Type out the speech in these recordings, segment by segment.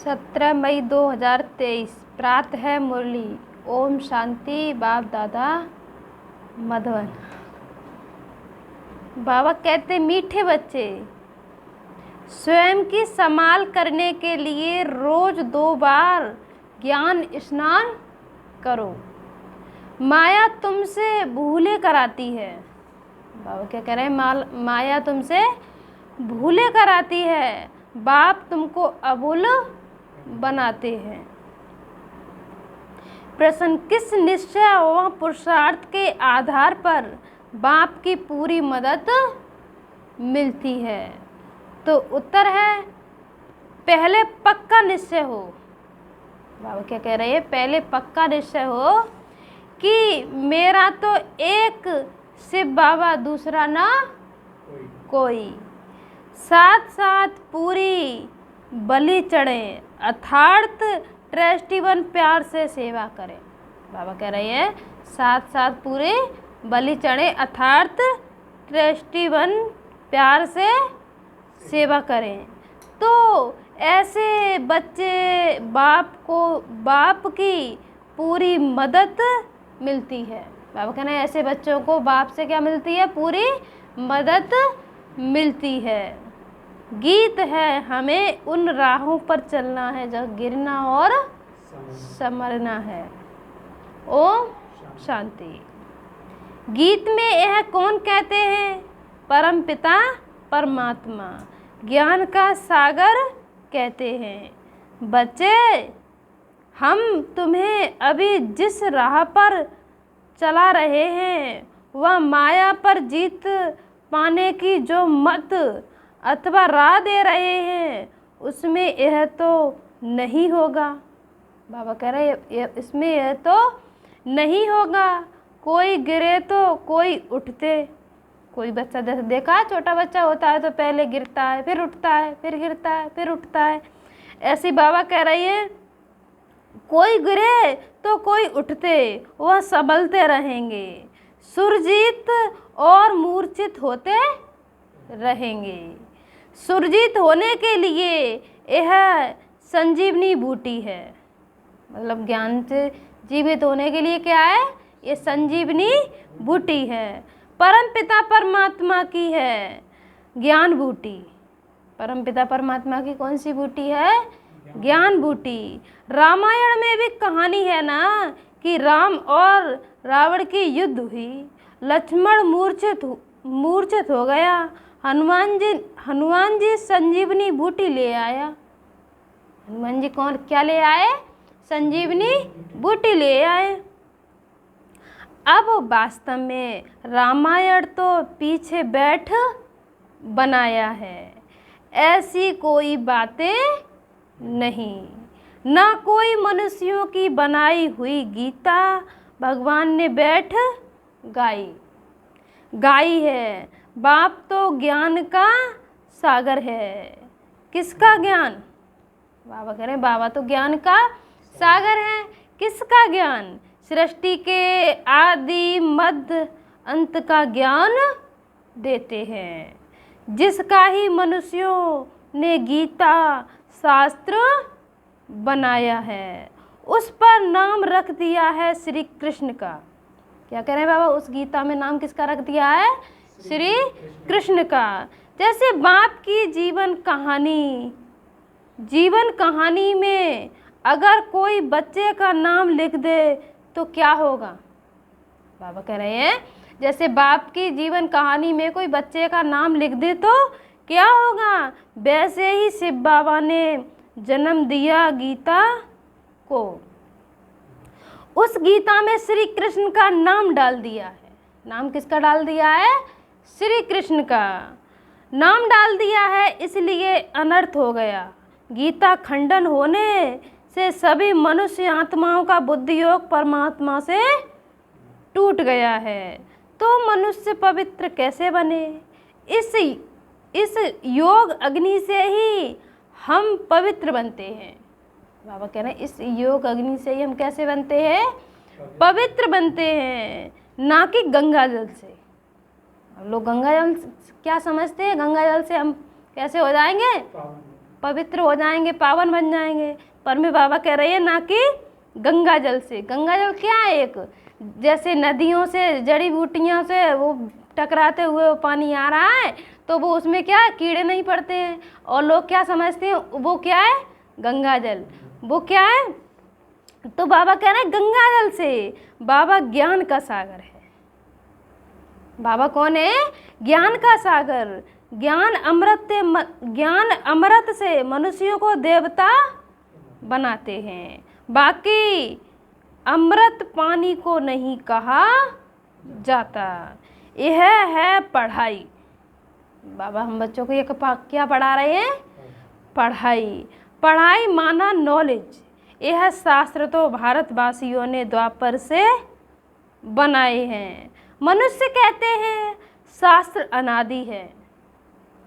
17 मई 2023 प्रातः है मुरली। ओम शांति। बाप दादा मधुबन। बाबा कहते मीठे बच्चे, स्वयं की संभाल करने के लिए रोज 2 बार ज्ञान स्नान करो। माया तुमसे भूले कराती है। बाबा क्या कह रहे हैं? माया तुमसे भूले कराती है, बाप तुमको अभूल बनाते हैं। प्रश्न, किस निश्चय व पुरुषार्थ के आधार पर बाप की पूरी मदद मिलती है? तो उत्तर है, पहले पक्का निश्चय हो। बाबा क्या कह रहे हैं? पहले पक्का निश्चय हो कि मेरा तो एक शिव बाबा, दूसरा ना कोई। साथ साथ पूरी बलि चढ़े, अर्थात ट्रस्टीवन प्यार से सेवा करें। बाबा कह रहे हैं साथ साथ पूरे बलि चढ़े, अर्थात ट्रस्टीवन प्यार से सेवा करें। तो ऐसे बच्चे बाप की पूरी मदद मिलती है। बाबा कह रहे हैं ऐसे बच्चों को बाप से क्या मिलती है? पूरी मदद मिलती है। गीत है, हमें उन राहों पर चलना है जहाँ गिरना और संवरना है। ओम शांति। गीत में यह कौन कहते हैं? परम पिता परमात्मा, ज्ञान का सागर कहते हैं। बच्चे, हम तुम्हें अभी जिस राह पर चला रहे हैं वह माया पर जीत पाने की जो मत अथवा राह दे रहे हैं उसमें यह तो नहीं होगा। बाबा कह रहे हैं इसमें यह तो नहीं होगा। कोई गिरे तो कोई उठते। कोई बच्चा जैसे देखा, छोटा बच्चा होता है तो पहले गिरता है, फिर उठता है, फिर गिरता है, फिर उठता है। ऐसी बाबा कह रही है कोई गिरे तो कोई उठते, वह संभलते रहेंगे, सुरजीत और मूर्छित होते रहेंगे। सुरजीत होने के लिए यह संजीवनी बूटी है। मतलब ज्ञान से जीवित होने के लिए क्या है? ये संजीवनी बूटी है। परम पिता परमात्मा की है ज्ञान बूटी। परम पिता परमात्मा की कौन सी बूटी है? ज्ञान बूटी। रामायण में भी कहानी है ना कि राम और रावण की युद्ध हुई, लक्ष्मण मूर्छित हो गया, हनुमान जी संजीवनी बूटी ले आया। हनुमान जी क्या ले आए? संजीवनी बूटी ले आए। अब वास्तव में रामायण तो पीछे बैठ बनाया है, ऐसी कोई बातें नहीं। ना कोई मनुष्यों की बनाई हुई गीता भगवान ने बैठ गाई है। बाप तो ज्ञान का सागर है। किसका ज्ञान? बाबा कह रहे हैं बाबा तो ज्ञान का सागर है। किसका ज्ञान? सृष्टि के आदि मध्य अंत का ज्ञान देते हैं, जिसका ही मनुष्यों ने गीता शास्त्र बनाया है। उस पर नाम रख दिया है श्री कृष्ण का। क्या कह रहे हैं बाबा? उस गीता में नाम किसका रख दिया है? श्री कृष्ण का। जैसे बाप की जीवन कहानी में अगर कोई बच्चे का नाम लिख दे तो क्या होगा? बाबा कह रहे हैं जैसे बाप की जीवन कहानी में कोई बच्चे का नाम लिख दे तो क्या होगा? वैसे ही शिव बाबा ने जन्म दिया गीता को। उस गीता में श्री कृष्ण का नाम डाल दिया है। नाम किसका डाल दिया है? श्री कृष्ण का नाम डाल दिया है, इसलिए अनर्थ हो गया। गीता खंडन होने से सभी मनुष्य आत्माओं का बुद्धि योग परमात्मा से टूट गया है। तो मनुष्य पवित्र कैसे बने? इस योग अग्नि से ही हम पवित्र बनते हैं। बाबा कह रहे हैं इस योग अग्नि से ही हम कैसे बनते हैं? पवित्र बनते हैं, ना कि गंगा जल से। लोग गंगा जल क्या समझते हैं? गंगा जल से हम कैसे हो जाएंगे? पवित्र हो जाएंगे, पावन बन जाएंगे। पर मैं बाबा कह रही है ना कि गंगा जल से। गंगा जल क्या है? एक जैसे नदियों से, जड़ी बूटियों से वो टकराते हुए वो पानी आ रहा है, तो वो उसमें क्या कीड़े नहीं पड़ते हैं। और लोग क्या समझते हैं वो क्या है? गंगा जल। वो क्या है? तो बाबा कह रहे हैं गंगा जल से। बाबा ज्ञान का सागर है। बाबा कौन है? ज्ञान का सागर। ज्ञान अमृत से मनुष्यों को देवता बनाते हैं। बाकी अमृत पानी को नहीं कहा जाता। यह है पढ़ाई। बाबा हम बच्चों को ये क्या पढ़ा रहे हैं? पढ़ाई। पढ़ाई माना नॉलेज। यह शास्त्र तो भारतवासियों ने द्वापर से बनाए हैं। मनुष्य कहते हैं शास्त्र अनादि है।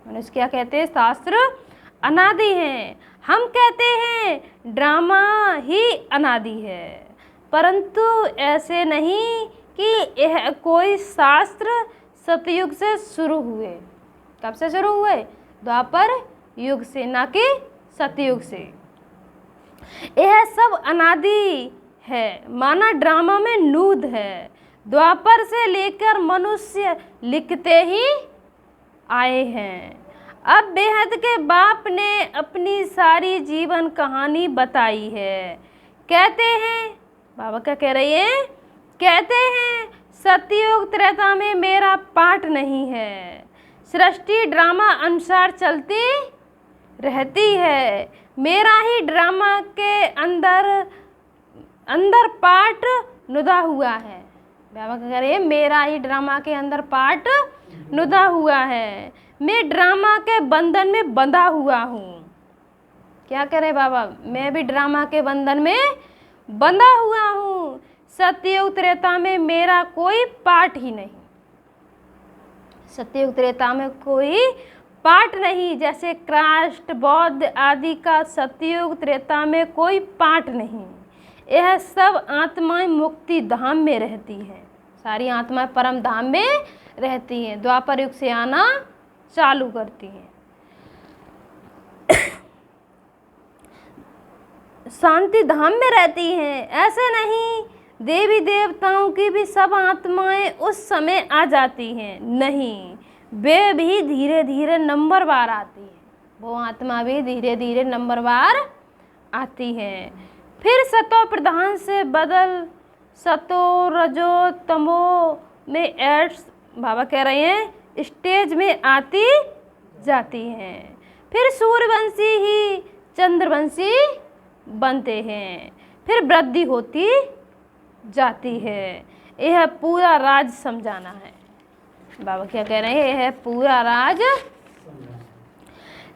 मनुष्य क्या कहते हैं? शास्त्र अनादि है। हम कहते हैं ड्रामा ही अनादि है। परंतु ऐसे नहीं कि यह कोई शास्त्र सतयुग से शुरू हुए। कब से शुरू हुए? द्वापर युग से, ना कि सतयुग से। यह सब अनादि है, माना ड्रामा में नूद है। द्वापर से लेकर मनुष्य लिखते ही आए हैं। अब बेहद के बाप ने अपनी सारी जीवन कहानी बताई है। कहते हैं, बाबा क्या कह रही है? कहते हैं सतयुग त्रेता में मेरा पाठ नहीं है। सृष्टि ड्रामा अनुसार चलती रहती है। मेरा ही ड्रामा के अंदर पार्ट नुदा हुआ है। बाबा क्या कह रहे हैं? मेरा ही ड्रामा के अंदर पार्ट नुदा हुआ है। मैं ड्रामा के बंधन में बंधा हुआ हूँ। क्या करे बाबा? मैं भी ड्रामा के बंधन में बंधा हुआ हूँ। सतयुग त्रेता में मेरा कोई पार्ट ही नहीं। सतयुग त्रेता में कोई पार्ट नहीं। जैसे कृष्ण, बौद्ध आदि का सतयुग त्रेता में कोई पार्ट नहीं। यह सब आत्माएं मुक्ति धाम में रहती हैं। सारी आत्माएं परम धाम में रहती हैं। द्वापर युग से आना चालू करती हैं। शांति धाम में रहती हैं। ऐसे नहीं देवी देवताओं की भी सब आत्माएं उस समय आ जाती हैं। नहीं, वे भी धीरे धीरे नंबरवार आती हैं। वो आत्मा भी धीरे धीरे नंबरवार आती हैं। फिर सतो प्रधान से बदल सतो रजो तमो में एड्स, बाबा कह रहे हैं, स्टेज में आती जाती हैं। फिर सूर्यवंशी ही चंद्रवंशी बनते हैं। फिर वृद्धि होती जाती है। यह पूरा राज समझाना है। बाबा क्या कह रहे हैं? यह पूरा राज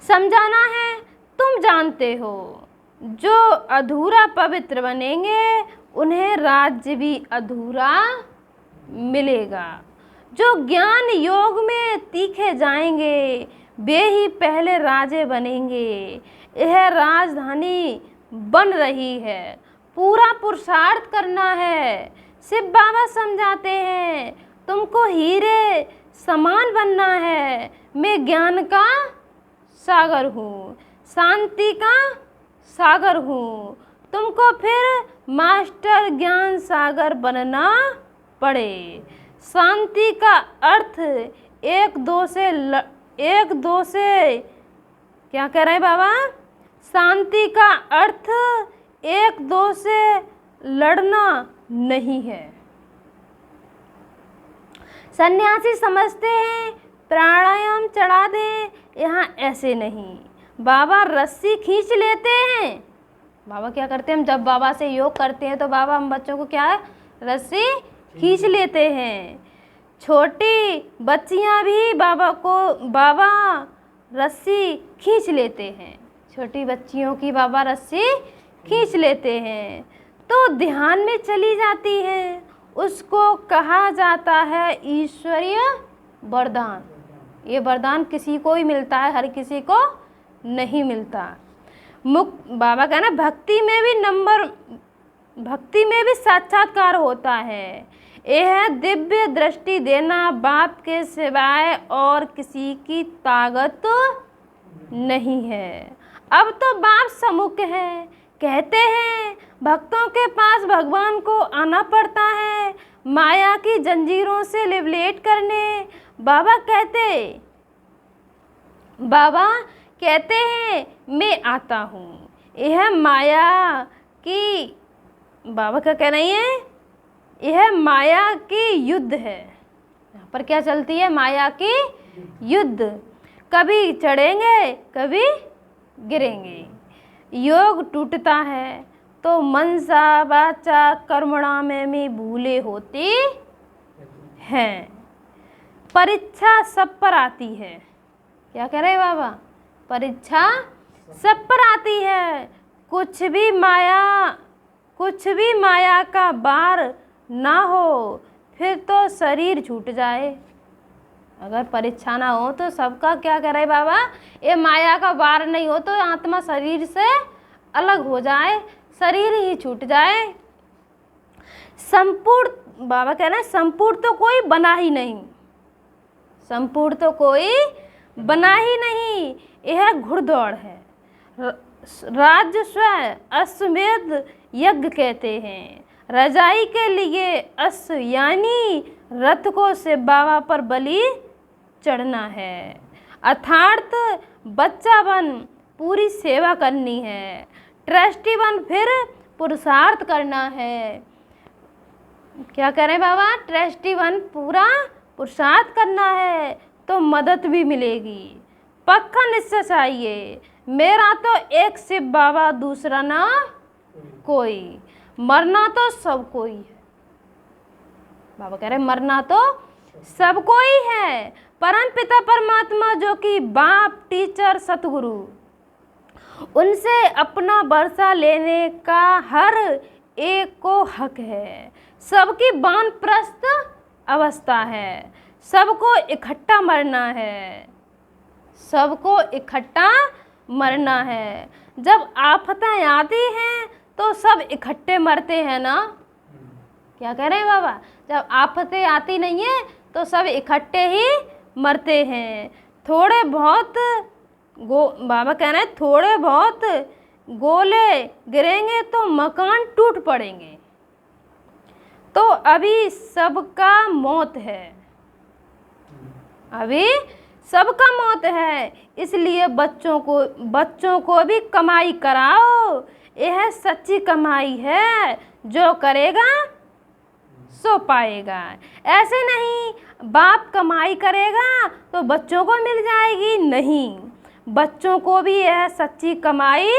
समझाना है। तुम जानते हो जो अधूरा पवित्र बनेंगे उन्हें राज्य भी अधूरा मिलेगा। जो ज्ञान योग में तीखे जाएंगे वे ही पहले राजे बनेंगे। यह राजधानी बन रही है। पूरा पुरुषार्थ करना है। शिव बाबा समझाते हैं तुमको हीरे समान बनना है। मैं ज्ञान का सागर हूँ, शांति का सागर हूँ। तुमको फिर मास्टर ज्ञान सागर बनना पड़े। शांति का अर्थ एक दो से क्या कह रहे हैं बाबा? शांति का अर्थ एक दो से लड़ना नहीं है। सन्यासी समझते हैं प्राणायाम चढ़ा दे, यहाँ ऐसे नहीं। बाबा रस्सी खींच लेते हैं। बाबा क्या करते हैं? हम जब बाबा से योग करते हैं तो बाबा हम बच्चों को क्या है? रस्सी खींच लेते हैं। छोटी बच्चियाँ भी बाबा रस्सी खींच लेते हैं। छोटी बच्चियों की बाबा रस्सी खींच लेते हैं तो ध्यान में चली जाती है। उसको कहा जाता है ईश्वरीय वरदान। ये वरदान किसी को ही मिलता है, हर किसी को नहीं मिलता। बाबा का ना भक्ति में भी साक्षात्कार होता है। यह दिव्य दृष्टि देना बाप के सिवाय और किसी की ताकत नहीं है। अब तो बाप सम्मुख है, कहते हैं भक्तों के पास भगवान को आना पड़ता है माया की जंजीरों से लिबरेट करने। बाबा कहते हैं मैं आता हूँ। यह माया की, बाबा क्या कह रही है, यह माया की युद्ध है। यहाँ पर क्या चलती है, माया की युद्ध। कभी चढ़ेंगे कभी गिरेंगे। योग टूटता है तो मनसा वाचा कर्मणा में भूले होती हैं। परीक्षा सब पर आती है। क्या कह रहे बाबा, परीक्षा सब पर आती है। कुछ भी माया का बार ना हो फिर तो शरीर छूट जाए। अगर परीक्षा ना हो तो सबका क्या कह रहे बाबा, ये माया का वार नहीं हो तो आत्मा शरीर से अलग हो जाए, शरीर ही छूट जाए। संपूर्ण, बाबा कह रहे हैं संपूर्ण तो कोई बना ही नहीं, संपूर्ण तो कोई बना ही नहीं। यह घुड़दौड़ है। राजस्व अश्वमेध यज्ञ कहते हैं। रजाई के लिए अश्व यानी रथ को से बाबा पर बलि चढ़ना है। अर्थात बच्चा बन पूरी सेवा करनी है, ट्रस्टी बन फिर पुरुषार्थ करना है। क्या करें बाबा, ट्रस्टी बन पूरा पुरुषार्थ करना है तो मदद भी मिलेगी। पक्का निश्चय चाहिए, मेरा तो एक शिव बाबा दूसरा ना कोई, मरना तो सब कोई है। बाबा कह रहे मरना तो सब कोई है। परम पिता परमात्मा जो कि बाप, टीचर, सतगुरु, उनसे अपना वर्षा लेने का हर एक को हक है। सबकी वानप्रस्थ अवस्था है, सबको इकट्ठा मरना है, सबको इकट्ठा मरना है। जब आफतें आती हैं तो सब इकट्ठे मरते हैं ना। क्या कह रहे हैं बाबा, जब आफतें आती नहीं है तो सब इकट्ठे ही मरते हैं। थोड़े बहुत बाबा कह रहे हैं थोड़े बहुत गोले गिरेंगे तो मकान टूट पड़ेंगे। तो अभी सबका मौत है, अभी सबका मौत है, इसलिए बच्चों को भी कमाई कराओ। यह सच्ची कमाई है, जो करेगा सो पाएगा। ऐसे नहीं बाप कमाई करेगा तो बच्चों को मिल जाएगी, नहीं, बच्चों को भी यह सच्ची कमाई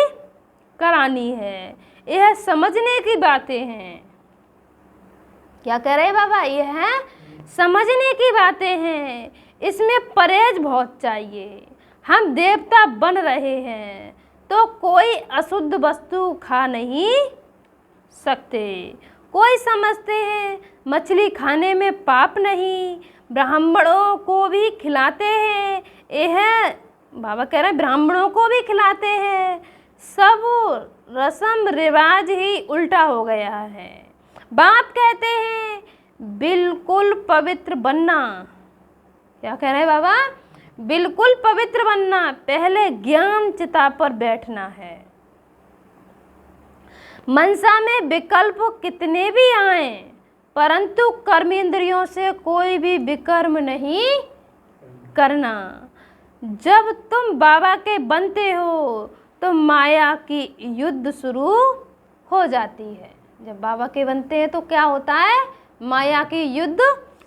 करानी है। यह समझने की बातें हैं। क्या कह रहे हैं बाबा, यह समझने की बातें हैं। इसमें परहेज बहुत चाहिए। हम देवता बन रहे हैं तो कोई अशुद्ध वस्तु खा नहीं सकते। कोई समझते हैं मछली खाने में पाप नहीं, ब्राह्मणों को भी खिलाते हैं। यह बाबा कह रहे हैं ब्राह्मणों को भी खिलाते हैं। सब रस्म रिवाज ही उल्टा हो गया है। बाप कहते हैं बिल्कुल पवित्र बनना। क्या कह रहे हैं बाबा, बिल्कुल पवित्र बनना, पहले ज्ञान चिता पर बैठना है। मनसा में विकल्प कितने भी आए परंतु कर्मेंद्रियों से कोई भी विकर्म नहीं करना। जब तुम बाबा के बनते हो तो माया की युद्ध शुरू हो जाती है। जब बाबा के बनते हैं तो क्या होता है, माया की युद्ध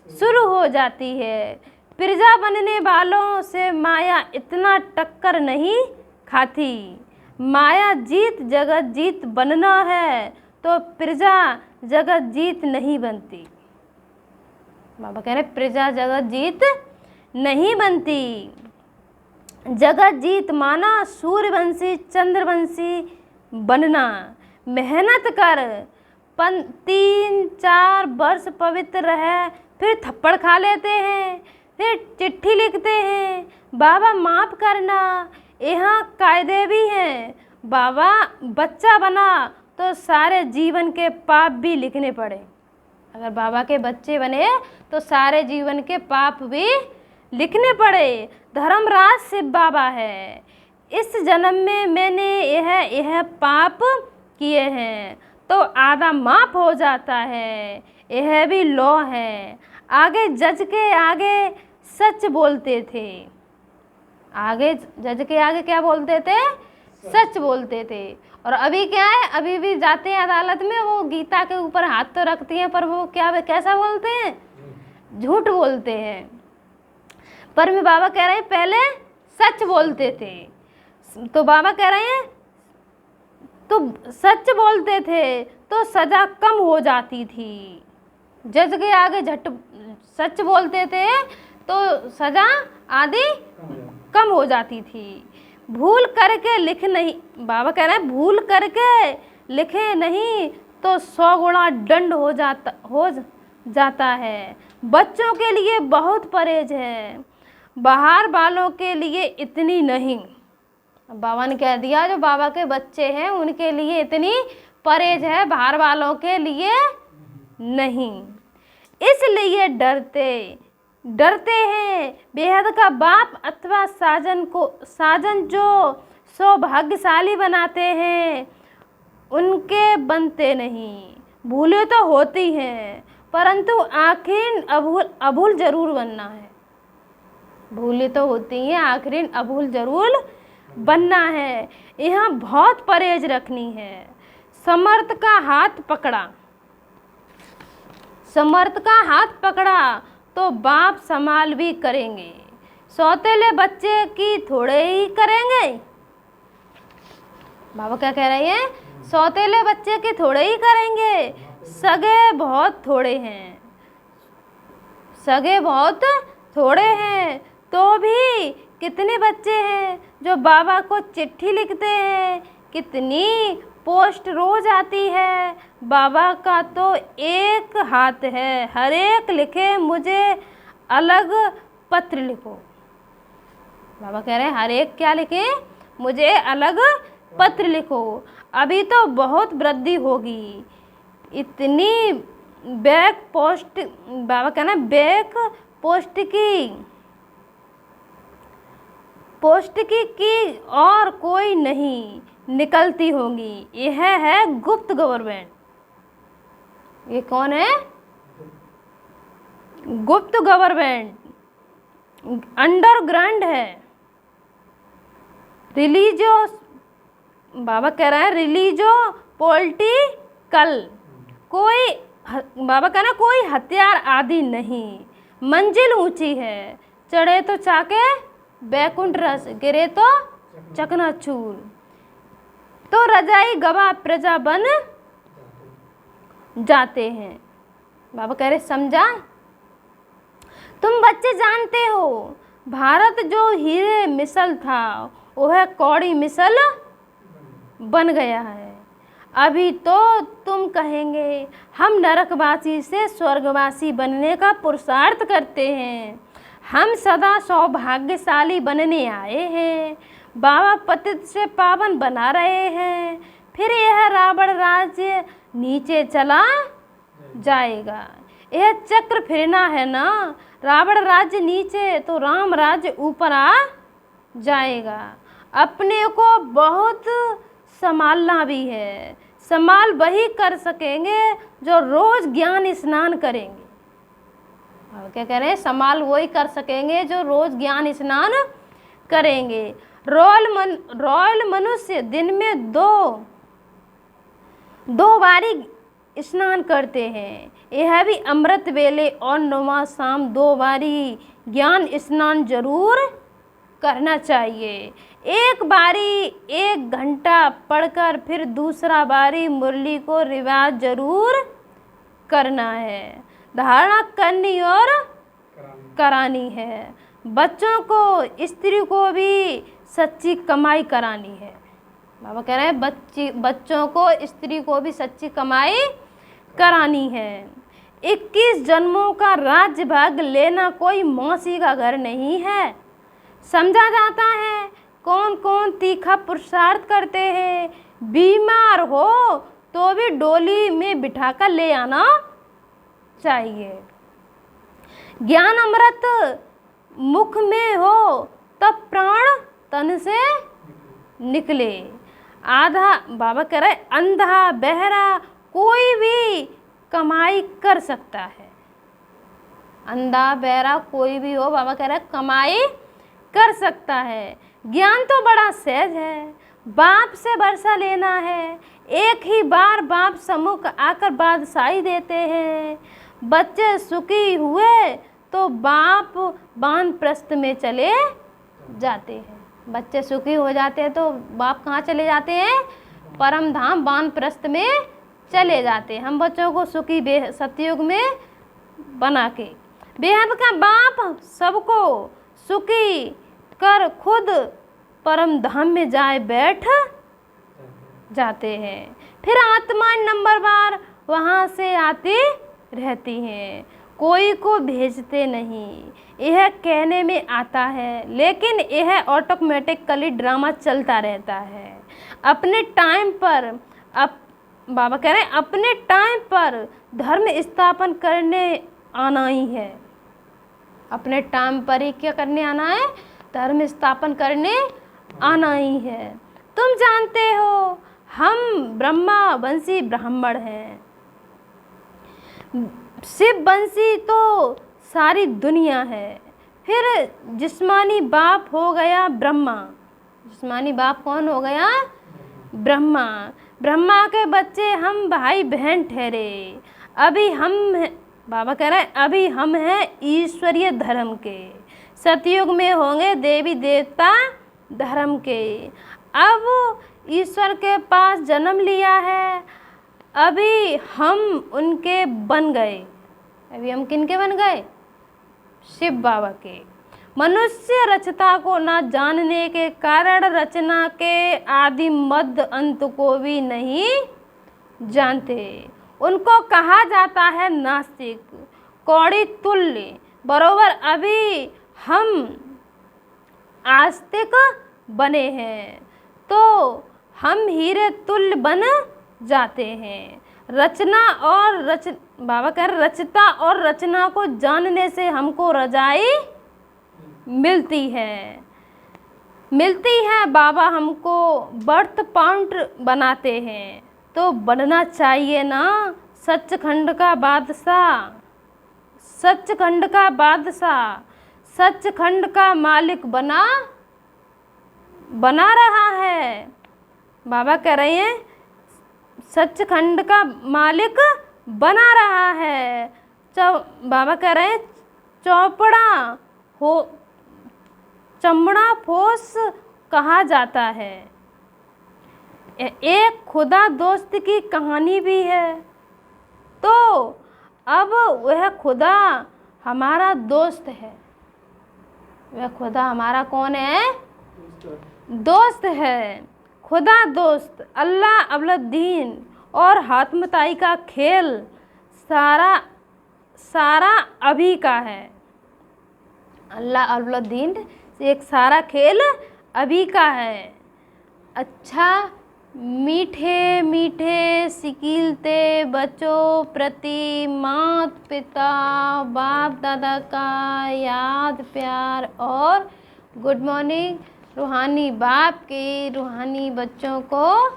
शुरू हो जाती है। प्रजा बनने वालों से माया इतना टक्कर नहीं खाती। माया जीत जगत जीत बनना है तो प्रजा जगत जीत नहीं बनती। बाबा कह रहे प्रजा जगत जीत नहीं बनती। जगत जीत माना सूर्यवंशी चंद्रवंशी बनना। मेहनत कर, 3-4 वर्ष पवित्र रहे, फिर थप्पड़ खा लेते हैं, फिर चिट्ठी लिखते हैं बाबा माफ़ करना। यहाँ कायदे भी हैं। बाबा बच्चा बना तो सारे जीवन के पाप भी लिखने पड़े। अगर बाबा के बच्चे बने तो सारे जीवन के पाप भी लिखने पड़े। धर्मराज शिव बाबा है, इस जन्म में मैंने यह पाप किए हैं, तो आधा माफ हो जाता है। यह भी लॉ है। आगे जज के आगे सच बोलते थे। आगे जज के आगे क्या बोलते थे? सच बोलते थे। और अभी क्या है, अभी भी जाते हैं अदालत में, वो गीता के ऊपर हाथ तो रखती हैं, पर वो क्या कैसा बोलते हैं? झूठ बोलते हैं। पर मैं बाबा कह रहे हैं पहले सच बोलते थे। तो बाबा कह रहे हैं तो सच बोलते थे तो सजा कम हो जाती थी। जज के आगे झट सच बोलते थे तो सजा आदि कम हो जाती थी। भूल करके लिख नहीं, बाबा कह रहे हैं भूल करके लिखे नहीं तो 100 गुना दंड हो जाता है। बच्चों के लिए बहुत परहेज है, बाहर वालों के लिए इतनी नहीं। बाबा ने कह दिया जो बाबा के बच्चे हैं उनके लिए इतनी परहेज है, बाहर वालों के लिए नहीं। इसलिए डरते हैं बेहद का बाप अथवा साजन जो सौभाग्यशाली बनाते हैं उनके बनते नहीं। भूलें तो होती हैं परंतु आखिर अभूल जरूर बनना है। भूलें तो होती हैं आखिर अभूल जरूर बनना है। यहाँ बहुत परहेज रखनी है। समर्थ का हाथ पकड़ा तो बाप संभाल भी करेंगे। सौतेले बच्चे की थोड़े ही करेंगे। बाबा क्या कह रहे हैं? सौतेले बच्चे की थोड़े ही करेंगे, सगे बहुत थोड़े हैं। तो भी कितने बच्चे हैं जो बाबा को चिट्ठी लिखते हैं, कितनी पोस्ट रोज आती है। बाबा का तो एक हाथ है, हर एक लिखे मुझे अलग पत्र लिखो। बाबा कह रहे हैं हर एक क्या लिखे? मुझे अलग पत्र लिखो। अभी तो बहुत वृद्धि होगी। इतनी बैक पोस्ट, बाबा कहना बैक पोस्ट की और कोई नहीं निकलती होगी। यह है गुप्त गवर्नमेंट। ये कौन है? गुप्त गवर्नमेंट, अंडरग्राउंड है। रिलीजियो, बाबा कह रहे हैं रिलीजियो पॉलिटिकल, कोई बाबा कह रहे हैं कोई हथियार आदि नहीं। मंजिल ऊंची है, चढ़े तो चाके बैकुंठ रस, गिरे तो चकनाचूर। तो रजाई गवाह प्रजा बन जाते हैं। बाबा कह रहे समझा? तुम बच्चे जानते हो भारत जो हीरे मिसल था वह कौड़ी मिसल बन गया है। अभी तो तुम कहेंगे हम नरकवासी से स्वर्गवासी बनने का पुरुषार्थ करते हैं, हम सदा सौभाग्यशाली बनने आए हैं, बाबा पतित से पावन बना रहे हैं। फिर यह रावण राज्य नीचे चला जाएगा। यह चक्र फिरना है ना, रावण राज्य नीचे तो राम राज्य ऊपर आ जाएगा। अपने को बहुत संभालना भी है। संभाल वही कर सकेंगे जो रोज ज्ञान स्नान करेंगे। क्या कह रहे हैं? संभाल वही कर सकेंगे जो रोज ज्ञान स्नान करेंगे। रॉयल मनुष्य दिन में दो बारी स्नान करते हैं। यह भी अमृत वेले और नौवा शाम 2 बारी ज्ञान स्नान जरूर करना चाहिए। एक बारी 1 घंटा पढ़कर फिर दूसरा बारी मुरली को रिवाज जरूर करना है। धारणा करनी और करानी है। बच्चों को स्त्री को भी सच्ची कमाई करानी है। बाबा कह रहे हैं बच्चों को स्त्री को भी सच्ची कमाई करानी है। 21 जन्मों का राज्य भाग लेना कोई मौसी का घर नहीं है। समझा जाता है कौन कौन तीखा पुरुषार्थ करते हैं। बीमार हो तो भी डोली में बिठाकर ले आना चाहिए। ज्ञान अमृत मुख में हो तब प्राण तन से निकले। आधा बाबा कह रहे अंधा बहरा कोई भी कमाई कर सकता है। अंधा बहरा कोई भी हो, बाबा कह रहे कमाई कर सकता है। ज्ञान तो बड़ा सहज है, बाप से वर्षा लेना है। एक ही बार बाप सम्मुख आकर बादशाही देते हैं। बच्चे सुखी हुए तो बाप वानप्रस्थ में चले जाते हैं। बच्चे सुखी हो जाते हैं तो बाप कहाँ चले जाते हैं? परम धाम वानप्रस्थ में चले जाते हैं। हम बच्चों को सुखी सतयुग में बना के बेहद का बाप सबको सुखी कर खुद परम धाम में जाए बैठ जाते हैं। फिर आत्माएं नंबर बार वहाँ से आती रहती हैं, कोई को भेजते नहीं। यह कहने में आता है, लेकिन यह ऑटोमेटिकली ड्रामा चलता रहता है। अपने टाइम पर बाबा कह रहे हैं अपने टाइम पर धर्म स्थापन करने आना ही है। अपने टाइम पर ही क्या करने आना है? धर्म स्थापन करने आना ही है। तुम जानते हो हम ब्रह्मा वंशी ब्राह्मण हैं। शिव वंशी तो सारी दुनिया है। फिर जिस्मानी बाप हो गया ब्रह्मा। जिस्मानी बाप कौन हो गया? ब्रह्मा। ब्रह्मा के बच्चे हम भाई बहन ठहरे। अभी हम बाबा कह रहे हैं अभी हम हैं ईश्वरीय धर्म के। सतयुग में होंगे देवी देवता धर्म के। अब ईश्वर के पास जन्म लिया है, अभी हम उनके बन गए। अभी हम किनके बन गए? शिव बाबा के। मनुष्य रचता को ना जानने के कारण रचना के आदि मध्य अंत को भी नहीं जानते। उनको कहा जाता है नास्तिक, कौड़ी तुल्य। बरोबर अभी हम आस्तिक बने हैं तो हम हीरे तुल्य बन जाते हैं। रचना और बाबा कह रहे रचता और रचना को जानने से हमको रजाई मिलती है। बाबा हमको बर्थ पॉइंट बनाते हैं तो बनना चाहिए ना सचखंड का बादशाह। सचखंड का बादशाह, सचखंड का मालिक बना रहा है। बाबा कह रहे हैं सचखंड का मालिक बना रहा है। बाबा कह रहे हैं चमड़ा फोस कहा जाता है। एक खुदा दोस्त की कहानी भी है। तो अब वह खुदा हमारा दोस्त है। वह खुदा हमारा कौन है? दोस्त है। खुदा दोस्त अल्लाह अवलुद्दीन और हातमताई का खेल सारा अभी का है। अल्लाह अवलुद्दीन से एक सारा खेल अभी का है। अच्छा मीठे मीठे सिकीलते बच्चों प्रति मात पिता बाप दादा का याद प्यार और गुड मॉर्निंग। रूहानी बाप के रूहानी बच्चों को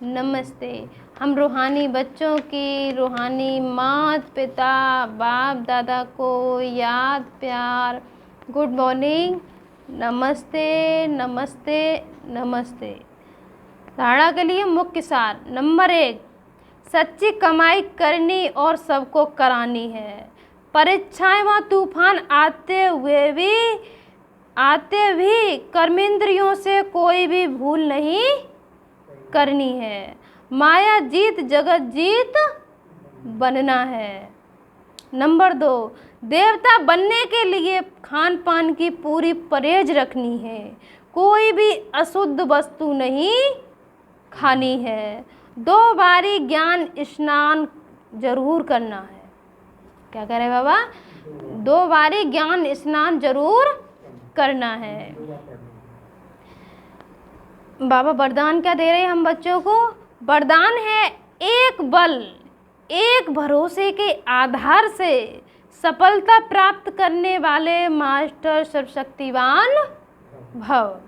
नमस्ते। हम रूहानी बच्चों की रूहानी मात पिता बाप दादा को याद प्यार गुड मॉर्निंग नमस्ते नमस्ते नमस्ते। धारणा के लिए मुख्य सार नंबर 1, सच्ची कमाई करनी और सबको करानी है। परीक्षाएं व तूफान आते भी कर्मेंद्रियों से कोई भी भूल नहीं करनी है। माया जीत जगत जीत बनना है। नंबर 2, देवता बनने के लिए खान पान की पूरी परहेज रखनी है। कोई भी अशुद्ध वस्तु नहीं खानी है। 2 बारी ज्ञान स्नान जरूर करना है। क्या करें बाबा? 2 बारी ज्ञान स्नान जरूर करना है। बाबा वरदान क्या दे रहे हैं हम बच्चों को? वरदान है एक बल एक भरोसे के आधार से सफलता प्राप्त करने वाले मास्टर सर्वशक्तिवान भव।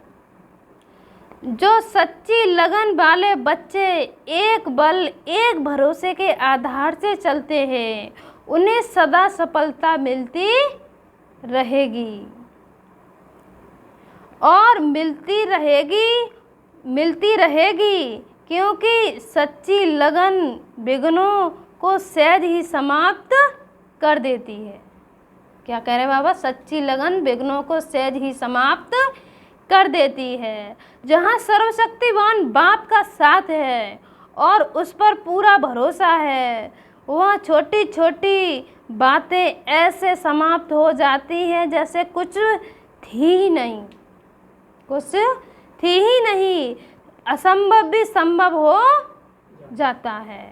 जो सच्ची लगन वाले बच्चे एक बल एक भरोसे के आधार से चलते हैं उन्हें सदा सफलता मिलती रहेगी और मिलती रहेगी क्योंकि सच्ची लगन विघ्नों को सहज ही समाप्त कर देती है। क्या कह रहे हैं बाबा? सच्ची लगन विघ्नों को सहज ही समाप्त कर देती है। जहाँ सर्वशक्तिवान बाप का साथ है और उस पर पूरा भरोसा है वहाँ छोटी छोटी बातें ऐसे समाप्त हो जाती हैं जैसे कुछ थी ही नहीं, कुछ थी ही नहीं। असंभव भी संभव हो जाता है।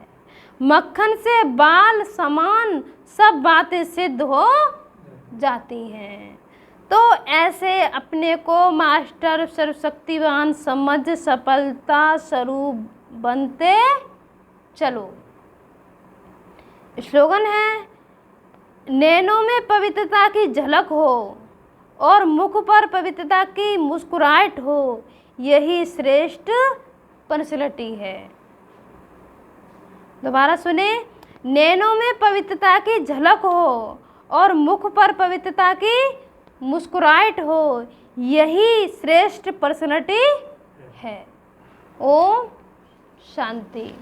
मक्खन से बाल समान सब बातें सिद्ध हो जाती हैं। तो ऐसे अपने को मास्टर सर्वशक्तिवान समझ सफलता स्वरूप बनते चलो। स्लोगन है, नैनों में पवित्रता की झलक हो और मुख पर पवित्रता की मुस्कुराहट हो, यही श्रेष्ठ पर्सनैलिटी है। दोबारा सुने, नैनों में पवित्रता की झलक हो और मुख पर पवित्रता की मुस्कुराहट हो, यही श्रेष्ठ पर्सनैलिटी है। ओम शांति।